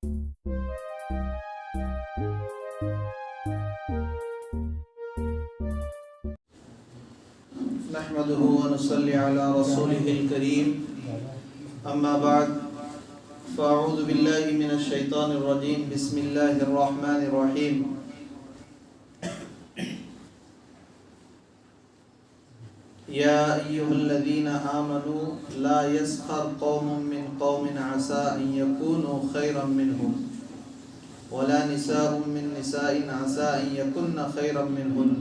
نحمده ونصلي على رسوله الكريم اما بعد فاعوذ بالله من الشيطان الرجيم بسم الله الرحمن الرحيم يا ايها الذين آمنوا لا يسخر قوم من قوم عسى ان يكونوا خيرا منهم ولا نساء من نساء عسى ان يكن خيرا منهن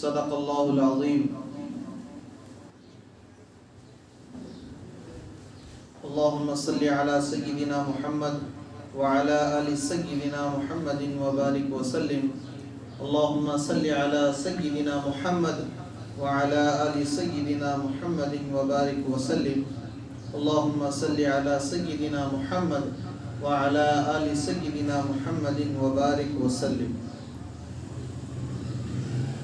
صدق اللہ العظیم اللہم صلی علی سیدنا محمد وعلی آل سیدنا محمد وبارک وسلم اللہم صلی علی سیدنا محمد وعلی آل سیدنا محمد وبارک وسلم اللہم صلی علی سیدنا محمد وعلی آل سیدنا محمد وبارک وسلم۔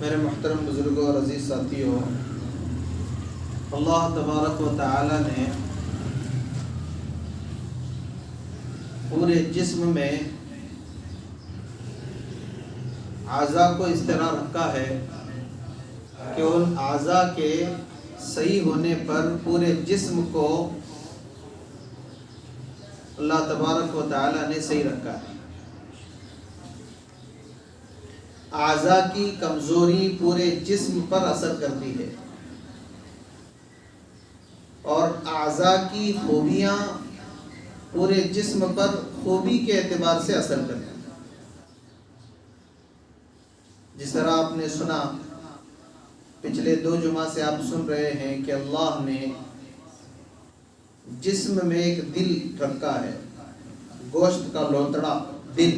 میرے محترم بزرگوں اور عزیز ساتھیوں، اللہ تبارک و تعالی نے پورے جسم میں اعضاء کو اس طرح رکھا ہے کہ ان اعضاء کے صحیح ہونے پر پورے جسم کو اللہ تبارک و تعالی نے صحیح رکھا ہے۔ اعضاء کی کمزوری پورے جسم پر اثر کرتی ہے اور اعضاء کی خوبیاں پورے جسم پر خوبی کے اعتبار سے اثر کرتی ہیں۔ جس طرح آپ نے سنا، پچھلے 2 جمعہ سے آپ سن رہے ہیں کہ اللہ نے جسم میں ایک دل رکھا ہے، گوشت کا لوتڑا دل۔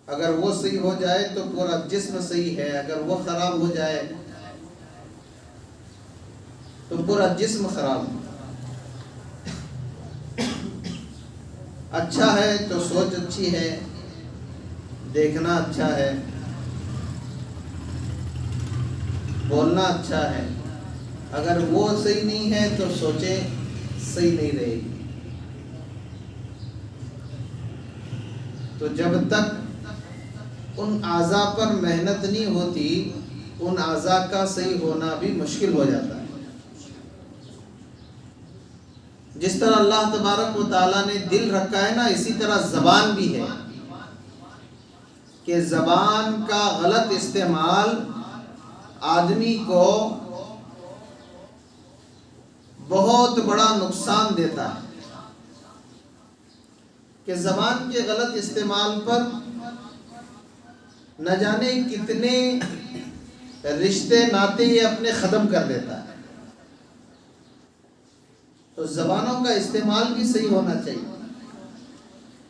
اگر وہ صحیح ہو جائے تو پورا جسم صحیح ہے، اگر وہ خراب ہو جائے تو پورا جسم خراب ہے۔ اچھا ہے تو سوچ اچھی ہے، دیکھنا اچھا ہے، بولنا اچھا ہے۔ اگر وہ صحیح نہیں ہے تو سوچیں صحیح نہیں رہے گی۔ تو جب تک ان اعضاء پر محنت نہیں ہوتی، ان اعضاء کا صحیح ہونا بھی مشکل ہو جاتا ہے۔ جس طرح اللہ تبارک و تعالیٰ نے دل رکھا ہے نا، اسی طرح زبان بھی ہے کہ زبان کا غلط استعمال آدمی کو بہت بڑا نقصان دیتا ہے۔ کہ زبان کے غلط استعمال پر نہ جانے کتنے رشتے ناطے یہ اپنے ختم کر دیتا ہے۔ تو زبانوں کا استعمال بھی صحیح ہونا چاہیے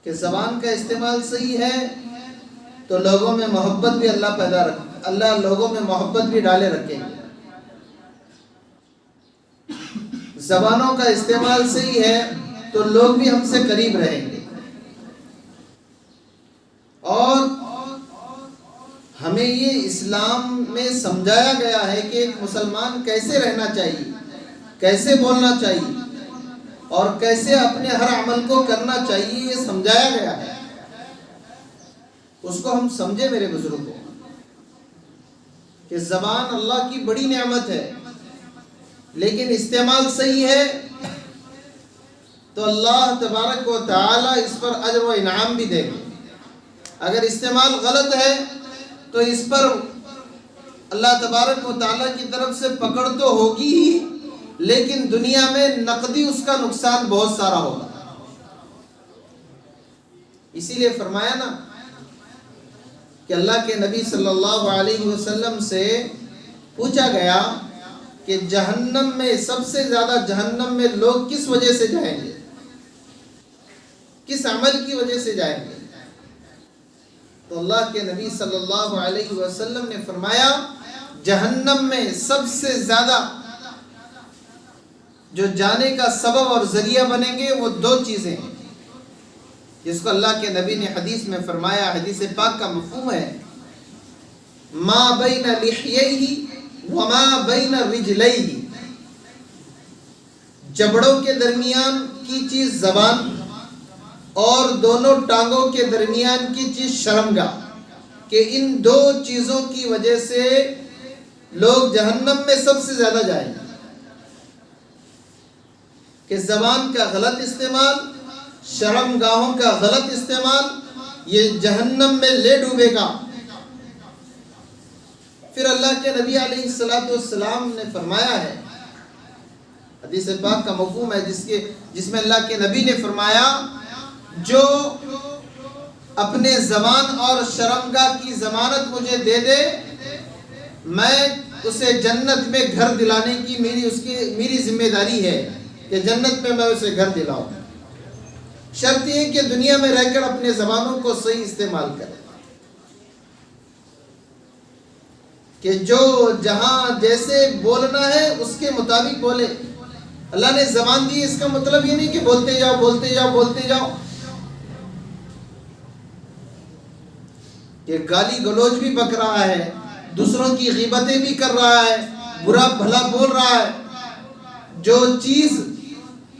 کہ زبان کا استعمال صحیح ہے تو لوگوں میں محبت بھی اللہ لوگوں میں محبت بھی ڈالے رکھیں گے۔ زبانوں کا استعمال صحیح ہے تو لوگ بھی ہم سے قریب رہیں گے۔ اور ہمیں یہ اسلام میں سمجھایا گیا ہے کہ ایک مسلمان کیسے رہنا چاہیے، کیسے بولنا چاہیے اور کیسے اپنے ہر عمل کو کرنا چاہیے، یہ سمجھایا گیا ہے۔ اس کو ہم سمجھے میرے بزرگوں کہ زبان اللہ کی بڑی نعمت ہے، لیکن استعمال صحیح ہے تو اللہ تبارک و تعالی اس پر اجر و انعام بھی دے گے۔ اگر استعمال غلط ہے تو اس پر اللہ تبارک و تعالیٰ کی طرف سے پکڑ تو ہوگی ہی، لیکن دنیا میں نقدی اس کا نقصان بہت سارا ہوگا۔ اسی لیے فرمایا نا کہ اللہ کے نبی صلی اللہ علیہ وسلم سے پوچھا گیا کہ جہنم میں سب سے زیادہ جہنم میں لوگ کس وجہ سے جائیں گے، کس عمل کی وجہ سے جائیں گے؟ تو اللہ کے نبی صلی اللہ علیہ وسلم نے فرمایا جہنم میں سب سے زیادہ جو جانے کا سبب اور ذریعہ بنیں گے وہ 2 چیزیں ہیں، جس کو اللہ کے نبی نے حدیث میں فرمایا۔ حدیث پاک کا مفہوم ہے ما بین لحییہ وما بین رجلیہ، جبڑوں کے درمیان کی چیز زبان اور دونوں ٹانگوں کے درمیان کی چیز شرمگاہ، کہ ان دو چیزوں کی وجہ سے لوگ جہنم میں سب سے زیادہ جائیں گے. کہ زبان کا غلط استعمال، شرمگاہوں کا غلط استعمال یہ جہنم میں لے ڈوبے گا. پھر اللہ کے نبی علیہ السلام نے فرمایا ہے، حدیث پاک کا مفہوم ہے جس میں اللہ کے نبی نے فرمایا، جو اپنے زبان اور شرمگاہ کی ضمانت مجھے دے دے، میں اسے جنت میں گھر دلانے کی میری ذمہ داری ہے کہ جنت میں میں اسے گھر دلاؤں. شرط یہ کہ دنیا میں رہ کر اپنے زبانوں کو صحیح استعمال کرے، کہ جو جہاں جیسے بولنا ہے اس کے مطابق بولے. اللہ نے زبان دی، اس کا مطلب یہ نہیں کہ بولتے جاؤ بولتے جاؤ بولتے جاؤ، کہ گالی گلوچ بھی بک رہا ہے، دوسروں کی غیبتیں بھی کر رہا ہے، برا بھلا بول رہا ہے. جو چیز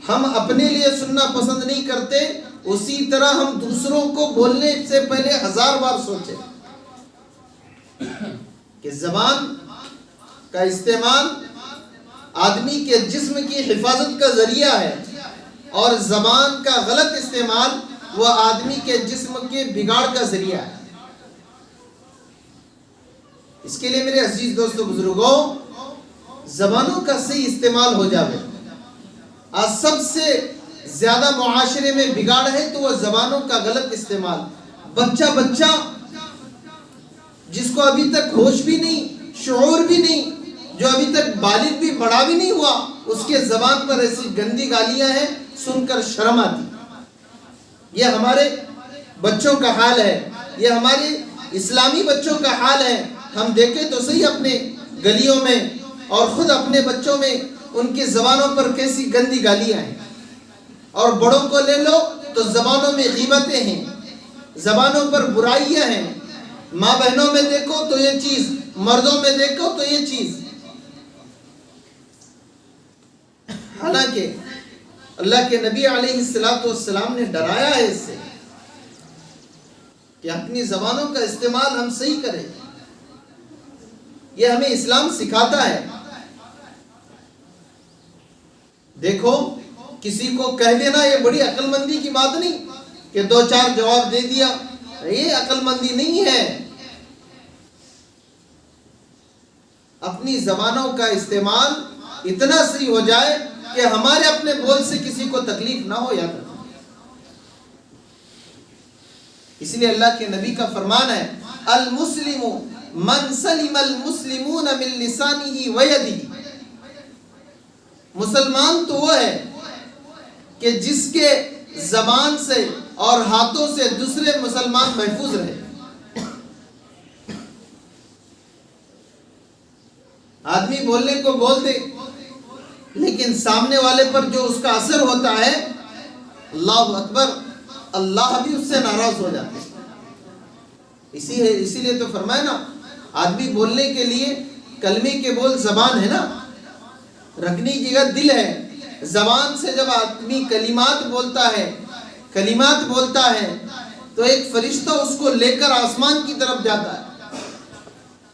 ہم اپنے لیے سننا پسند نہیں کرتے، اسی طرح ہم دوسروں کو بولنے سے پہلے 1000 بار سوچیں. کہ زبان کا استعمال آدمی کے جسم کی حفاظت کا ذریعہ ہے، اور زبان کا غلط استعمال وہ آدمی کے جسم کے بگاڑ کا ذریعہ ہے. اس کے لیے میرے عزیز دوستو بزرگوں، زبانوں کا صحیح استعمال ہو جاوے. آج سب سے زیادہ معاشرے میں بگاڑ ہے تو وہ زبانوں کا غلط استعمال. بچہ جس کو ابھی تک ہوش بھی نہیں، شعور بھی نہیں، جو ابھی تک بالغ بھی بڑا بھی نہیں ہوا، اس کے زبان پر ایسی گندی گالیاں ہیں سن کر شرم آتی. یہ ہمارے بچوں کا حال ہے، یہ ہمارے اسلامی بچوں کا حال ہے. ہم دیکھیں تو صحیح اپنے گلیوں میں اور خود اپنے بچوں میں ان کی زبانوں پر کیسی گندی گالیاں ہیں. اور بڑوں کو لے لو تو زبانوں میں غیبتیں ہیں، زبانوں پر برائیاں ہیں. ماں بہنوں میں دیکھو تو یہ چیز، مردوں میں دیکھو تو یہ چیز. حالانکہ اللہ کے نبی علیہ السلام نے ڈرایا ہے اس سے کہ اپنی زبانوں کا استعمال ہم صحیح کریں. یہ ہمیں اسلام سکھاتا ہے. دیکھو، کسی کو کہہ دینا یہ بڑی عقل مندی کی بات نہیں کہ 2-4 جواب دے دیا، یہ عقل مندی نہیں ہے. اپنی زبانوں کا استعمال اتنا صحیح ہو جائے کہ ہمارے اپنے بول سے کسی کو تکلیف نہ ہو. یاد رکھو، اس لیے اللہ کے نبی کا فرمان ہے، المسلم من سلم المسلمون من لسانه ويده. مسلمان تو وہ ہے کہ جس کے زبان سے اور ہاتھوں سے دوسرے مسلمان محفوظ رہے. آدمی بولنے کو بول دے، لیکن سامنے والے پر جو اس کا اثر ہوتا ہے، اللہ اکبر، اللہ بھی اس سے ناراض ہو جاتے ہیں. اسی لیے تو فرمایا نا، آدمی بولنے کے لیے کلمے کے بول زبان ہے نا، رکھنے کی جگہ دل ہے. زبان سے جب آدمی کلمات بولتا ہے تو ایک فرشتہ اس کو لے کر آسمان کی طرف جاتا ہے.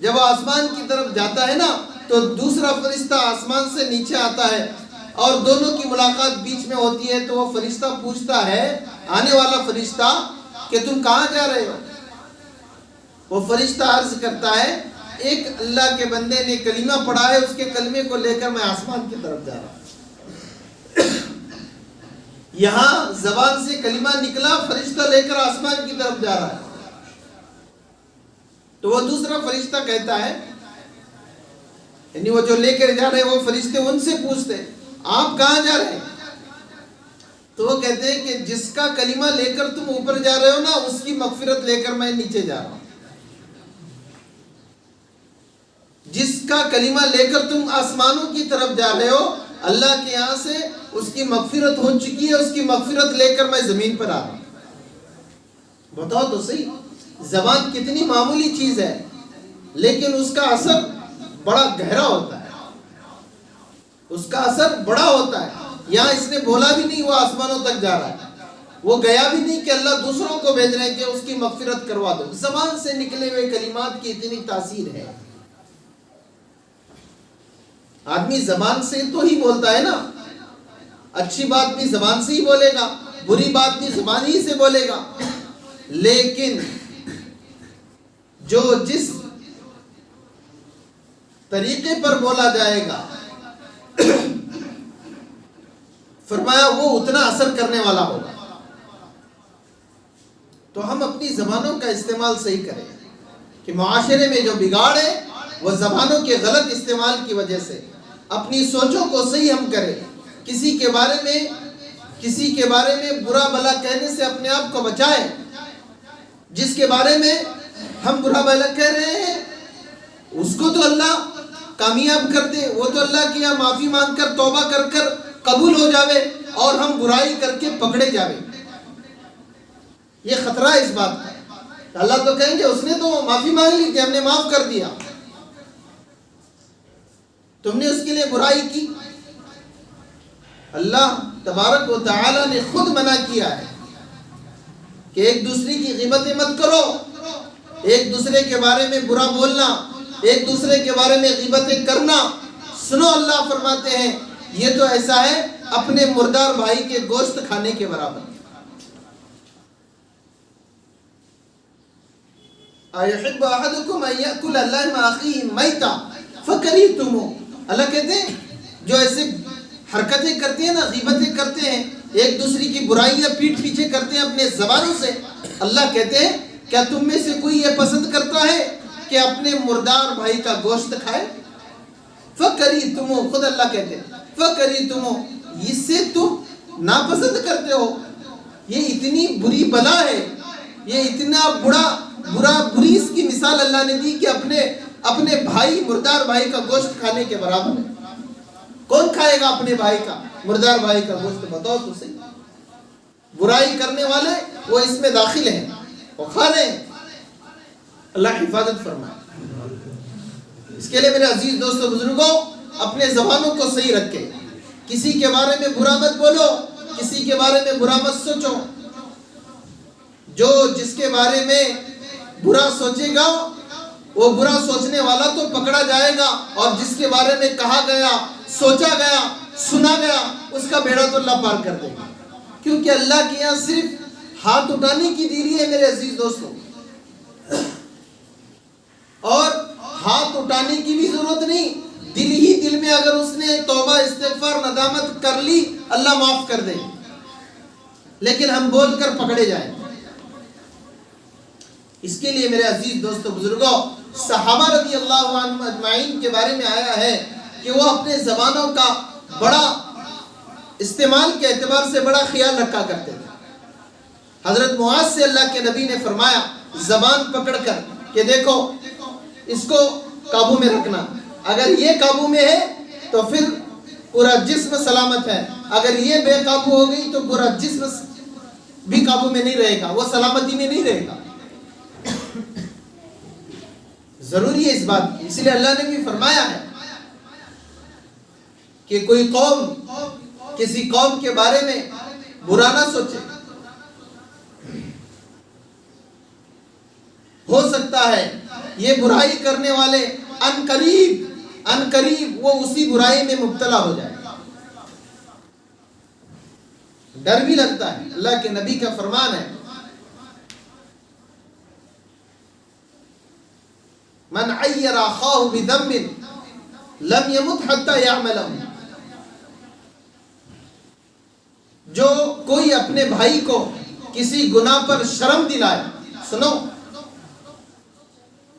جب وہ آسمان کی طرف جاتا ہے نا تو دوسرا فرشتہ آسمان سے نیچے آتا ہے اور دونوں کی ملاقات بیچ میں ہوتی ہے. تو وہ فرشتہ پوچھتا ہے، آنے والا فرشتہ، کہ تم کہاں جا رہے ہو؟ وہ فرشتہ عرض کرتا ہے، ایک اللہ کے بندے نے کلمہ پڑھا ہے، اس کے کلمے کو لے کر میں آسمان کی طرف جا رہا ہوں. یہاں زبان سے کلمہ نکلا، فرشتہ لے کر آسمان کی طرف جا رہا ہے. تو وہ دوسرا فرشتہ کہتا ہے، یعنی وہ جو لے کر جا رہے وہ فرشتے ان سے پوچھتے، آپ کہاں جا رہے ہیں؟ تو وہ کہتے ہیں کہ جس کا کلمہ لے کر تم اوپر جا رہے ہو نا، اس کی مغفرت لے کر میں نیچے جا رہا ہوں. جس کا کلمہ لے کر تم آسمانوں کی طرف جا رہے ہو، اللہ کے یہاں سے اس کی مغفرت ہو چکی ہے، اس کی مغفرت لے کر میں زمین پر آ رہا ہوں. بتاؤ تو صحیح، زبان کتنی معمولی چیز ہے لیکن اس کا اثر بڑا گہرا ہوتا ہے، اس کا اثر بڑا ہوتا ہے. یہاں اس نے بولا بھی نہیں وہ آسمانوں تک جا رہا ہے، وہ گیا بھی نہیں کہ اللہ دوسروں کو بھیج رہے ہیں کہ اس کی مغفرت کروا دو. زبان سے نکلے ہوئے کلمات کی اتنی تاثیر ہے. آدمی زبان سے تو ہی بولتا ہے نا، اچھی بات بھی زبان سے ہی بولے گا، بری بات بھی زبان ہی سے بولے گا، لیکن جو جس طریقے پر بولا جائے گا فرمایا وہ اتنا اثر کرنے والا ہوگا. تو ہم اپنی زبانوں کا استعمال صحیح کریں کہ معاشرے میں جو بگاڑ ہے وہ زبانوں کے غلط استعمال کی وجہ سے. اپنی سوچوں کو صحیح ہم کریں. کسی کے بارے میں برا بھلا کہنے سے اپنے آپ کو بچائیں. جس کے بارے میں ہم برا بھلا کہہ رہے ہیں اس کو تو اللہ کامیاب کر دے، وہ تو اللہ کی یہاں معافی مانگ کر توبہ کر قبول ہو جاوے اور ہم برائی کر کے پکڑے جاوے. یہ خطرہ ہے اس بات کا. اللہ تو کہیں گے اس نے تو معافی مانگ لی تھی، ہم نے معاف کر دیا، تم نے اس کے لیے برائی کی. اللہ تبارک و تعالی نے خود منع کیا ہے کہ ایک دوسرے کی غیبتیں مت کرو، ایک دوسرے کے بارے میں برا بولنا، ایک دوسرے کے بارے میں غیبتیں کرنا. سنو اللہ فرماتے ہیں یہ تو ایسا ہے اپنے مردار بھائی کے گوشت کھانے کے برابر. اَيُحِبُّ أَحَدُكُمْ أَن يَأْكُلَ لَحْمَ أَخِيهِ مَيْتًا فَكَرِهْتُمُوهُ. اللہ کہتے ہیں جو ایسے حرکتیں کرتے ہیں نا، غیبتیں کرتے ہیں، ایک دوسرے کی برائیاں پیٹھ پیچھے کرتے ہیں اپنے زبانوں سے، اللہ کہتے ہیں کیا تم میں سے کوئی یہ پسند کرتا ہے کہ اپنے مردار بھائی کا گوشت کھائے؟ فَكَرِهْتُمُوهُ. خود اللہ کہتے ہیں فَكَرِهْتُمُوهُ، اس سے تم ناپسند کرتے ہو. یہ اتنی بری بلا ہے، یہ اتنا بری اس کی مثال اللہ نے دی کہ اپنے بھائی مردار بھائی کا گوشت کھانے کے برابر ہے. کون کھائے گا اپنے بھائی کا مردار بھائی کا گوشت؟ بتاؤ تو صحیح. برائی کرنے والے وہ اس میں داخل ہیں، وہ کھا رہے ہیں. اللہ حفاظت فرمائے. اس کے لیے میرے عزیز دوستو بزرگوں اپنے زبانوں کو صحیح رکھیں. کسی کے بارے میں برا مت بولو، کسی کے بارے میں برا مت سوچو. جو جس کے بارے میں برا سوچے گا وہ برا سوچنے والا تو پکڑا جائے گا، اور جس کے بارے میں کہا گیا، سوچا گیا، سنا گیا، اس کا بیڑا تو اللہ پار کر دے گا. کیونکہ اللہ کے یہاں صرف ہاتھ اٹھانے کی دیری ہے میرے عزیز دوستوں، اور ہاتھ اٹھانے کی بھی ضرورت نہیں. دل ہی دل میں اگر اس نے توبہ استغفار ندامت کر لی اللہ معاف کر دے، لیکن ہم بول کر پکڑے جائیں. اس کے لیے میرے عزیز دوستو بزرگوں صحابہ رضی اللہ عنہم اجمعین کے بارے میں آیا ہے کہ وہ اپنے زبانوں کا بڑا استعمال کے اعتبار سے بڑا خیال رکھا کرتے تھے. حضرت معاذ سے اللہ کے نبی نے فرمایا زبان پکڑ کر کہ دیکھو اس کو قابو میں رکھنا، اگر یہ قابو میں ہے تو پھر پورا جسم سلامت ہے، اگر یہ بے قابو ہو گئی تو پورا جسم بھی قابو میں نہیں رہے گا، وہ سلامتی میں نہیں رہے گا. ضروری ہے اس بات کی. اس لیے اللہ نے بھی فرمایا ہے کہ کوئی قوم کسی قوم کے بارے میں برا نہ سوچے. ہو سکتا ہے یہ برائی کرنے والے ان قریب وہ اسی برائی میں مبتلا ہو جائے. ڈر بھی لگتا ہے. اللہ کے نبی کا فرمان ہے من عیر اخاہ بذنب لم يمت حتى يعمله. جو کوئی اپنے بھائی کو کسی گناہ پر شرم دلائے، سنو،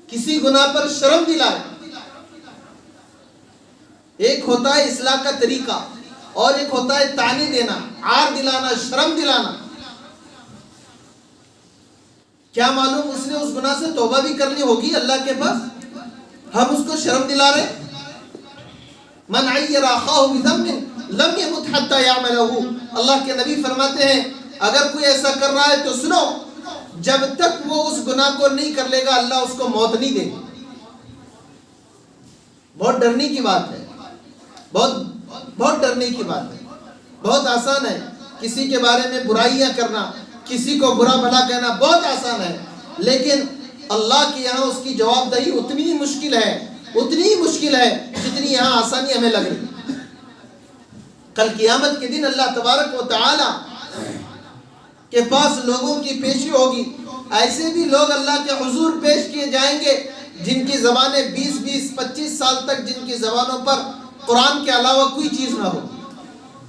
کسی گناہ پر شرم دلائے. ایک ہوتا ہے اصلاح کا طریقہ اور ایک ہوتا ہے طعنہ دینا، عار دلانا، شرم دلانا. کیا معلوم اس نے اس گناہ سے توبہ بھی کرنی ہوگی اللہ کے پاس، ہم اس کو شرم دلا رہے. من عیر اخاہ بذنب لم يمت حتى يعمله. اللہ کے نبی فرماتے ہیں اگر کوئی ایسا کر رہا ہے تو سنو، جب تک وہ اس گناہ کو نہیں کر لے گا اللہ اس کو موت نہیں دے گا. بہت ڈرنے کی بات ہے، بہت ڈرنے کی بات ہے. بہت آسان ہے کسی کے بارے میں برائیاں کرنا، کسی کو برا بھلا کہنا بہت آسان ہے، لیکن اللہ کے یہاں اس کی جواب دہی اتنی ہی مشکل ہے جتنی یہاں آسانی ہمیں لگ رہی۔ کل قیامت کے دن اللہ تبارک و تعالی کے پاس لوگوں کی پیشی ہوگی، ایسے بھی لوگ اللہ کے حضور پیش کیے جائیں گے جن کی زبانیں 20-25 سال تک جن کی زبانوں پر قرآن کے علاوہ کوئی چیز نہ ہو،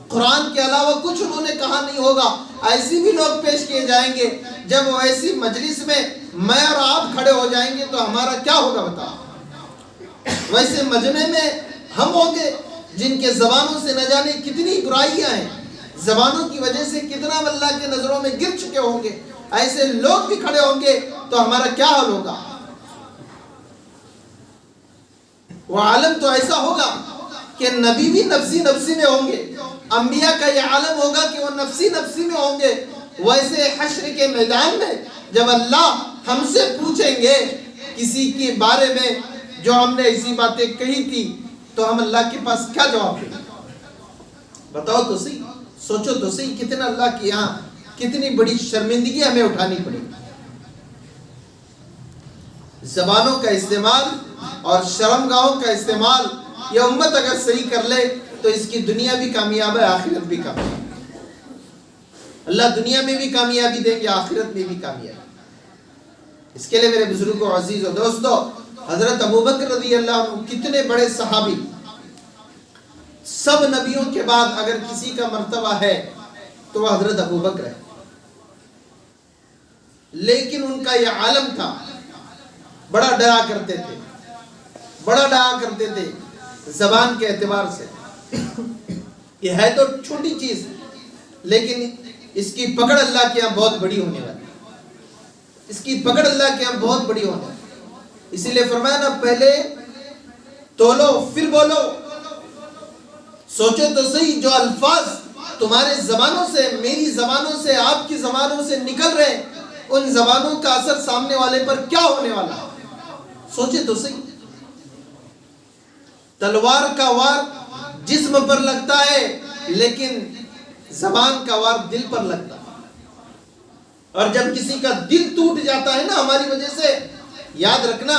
قرآن کے علاوہ کچھ انہوں نے کہا نہیں ہوگا، ایسی بھی لوگ پیش کیے جائیں گے۔ جب وہ ایسی مجلس میں میں اور آپ کھڑے ہو جائیں گے تو ہمارا کیا ہوگا بتاؤ؟ ویسے مجمع میں ہم ہوں گے جن کے زبانوں سے نہ جانے کتنی برائیاں ہیں، زبانوں کی وجہ سے کتنا اللہ کے نظروں میں گر چکے ہوں گے، ایسے لوگ بھی کھڑے ہوں گے تو ہمارا کیا حال ہوگا؟ وہ عالم تو ایسا ہوگا کہ نبی بھی نفسی نفسی میں ہوں گے، انبیاء کا یہ عالم ہوگا کہ وہ نفسی نفسی میں ہوں گے۔ ویسے حشر کے میدان میں جب اللہ ہم سے پوچھیں گے کسی کے بارے میں جو ہم نے ایسی باتیں کہی تھی تو ہم اللہ کے پاس کیا جواب دیں گے؟ بتاؤ تو صحیح، سوچو تو صحیح، کتنا اللہ کی یہاں کتنی بڑی شرمندگی ہمیں اٹھانی پڑے گی۔ زبانوں کا استعمال اور شرمگاہوں کا استعمال یہ امت اگر صحیح کر لے تو اس کی دنیا بھی کامیاب ہے، آخرت بھی کامیاب ہے۔ اللہ دنیا میں بھی کامیابی دیں گے، آخرت میں بھی کامیابی۔ اس کے لیے میرے بزرگوں، عزیز و دوستو، حضرت ابوبکر رضی اللہ عنہ کتنے بڑے صحابی، سب نبیوں کے بعد اگر کسی کا مرتبہ ہے تو وہ حضرت ابوبکر ہے، لیکن ان کا یہ عالم تھا، بڑا ڈرا کرتے تھے زبان کے اعتبار سے۔ یہ ہے تو چھوٹی چیز لیکن اس کی پکڑ اللہ کے یہاں بہت بڑی ہونے والی، اس کی پکڑ اللہ کے یہاں بہت بڑی ہونے والی۔ اسی لیے فرمایا نا، پہلے تولو پھر بولو۔ سوچو تو صحیح، جو الفاظ تمہارے زبانوں سے، میری زبانوں سے، آپ کی زبانوں سے نکل رہے ہیں، ان زبانوں کا اثر سامنے والے پر کیا ہونے والا ہے؟ سوچے تو صحیح۔ تلوار کا وار جسم پر لگتا ہے لیکن زبان کا وار دل پر لگتا ہے، اور جب کسی کا دل ٹوٹ جاتا ہے نا ہماری وجہ سے، یاد رکھنا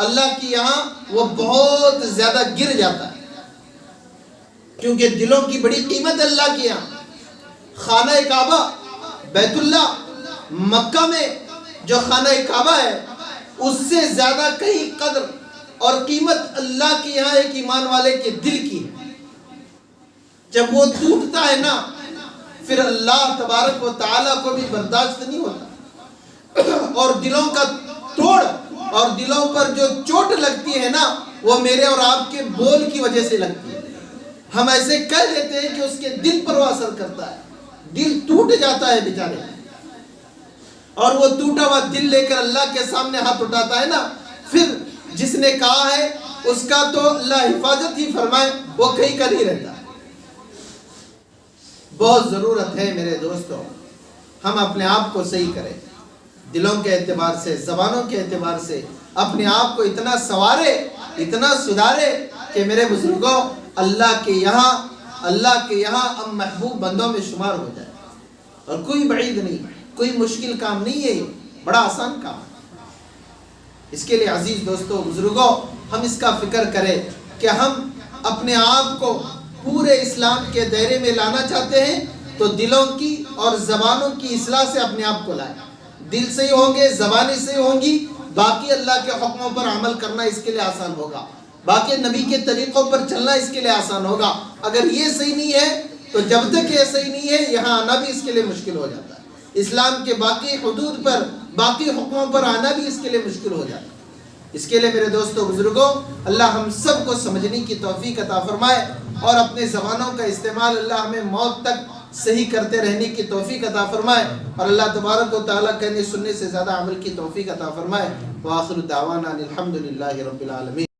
اللہ کی یہاں وہ بہت زیادہ گر جاتا ہے، کیونکہ دلوں کی بڑی قیمت اللہ کی یہاں۔ خانہ کعبہ، بیت اللہ، مکہ میں جو خانہ کعبہ ہے اس سے زیادہ کہیں قدر اور قیمت اللہ کی یہاں ایک ایمان والے کے دل کی ہے۔ جب وہ ٹوٹتا ہے نا پھر اللہ تبارک و تعالیٰ کو بھی برداشت نہیں ہوتا، اور دلوں کا توڑ اور دلوں پر جو چوٹ لگتی ہے نا وہ میرے اور آپ کے بول کی وجہ سے لگتی ہے۔ ہم ایسے کہہ دیتے ہیں کہ اس کے دل پر وہ اثر کرتا ہے، دل ٹوٹ جاتا ہے بیچارے، اور وہ ٹوٹا ہوا دل لے کر اللہ کے سامنے ہاتھ اٹھاتا ہے نا، پھر جس نے کہا ہے اس کا تو اللہ حفاظت ہی فرمائے، وہ کہیں کا نہیں رہتا۔ بہت ضرورت ہے میرے دوستوں ہم اپنے آپ کو صحیح کریں، دلوں کے اعتبار سے، زبانوں کے اعتبار سے اپنے آپ کو اتنا سنوارے، اتنا سدھارے کہ میرے بزرگوں اللہ کے یہاں ہم محبوب بندوں میں شمار ہو جائے۔ اور کوئی بعید نہیں، کوئی مشکل کام نہیں ہے، یہ بڑا آسان کام ہے۔ اس کے لیے عزیز دوستو، بزرگوں، ہم اس کا فکر کریں کہ ہم اپنے آپ کو پورے اسلام کے دائرے میں لانا چاہتے ہیں تو دلوں کی اور زبانوں کی اصلاح سے اپنے آپ کو لائیں۔ دل صحیح ہوں گے، زبانیں صحیح ہوں گی، باقی اللہ کے حکموں پر عمل کرنا اس کے لیے آسان ہوگا، باقی نبی کے طریقوں پر چلنا اس کے لیے آسان ہوگا۔ اگر یہ صحیح نہیں ہے تو جب تک یہ صحیح نہیں ہے یہاں آنا بھی اس کے لیے مشکل ہو جاتا ہے، اسلام کے باقی حدود پر، باقی حکموں پر آنا بھی اس کے لیے مشکل ہو جاتا ہے۔ اس کے لیے میرے دوستو بزرگوں اللہ ہم سب کو سمجھنے کی توفیق عطا فرمائے، اور اپنے زبانوں کا استعمال اللہ ہمیں موت تک صحیح کرتے رہنے کی توفیق عطا فرمائے، اور اللہ تبارک و تعالیٰ کہنے سننے سے زیادہ عمل کی توفیق عطا فرمائے۔ وآخر دعوانا الحمدللہ رب العالمین۔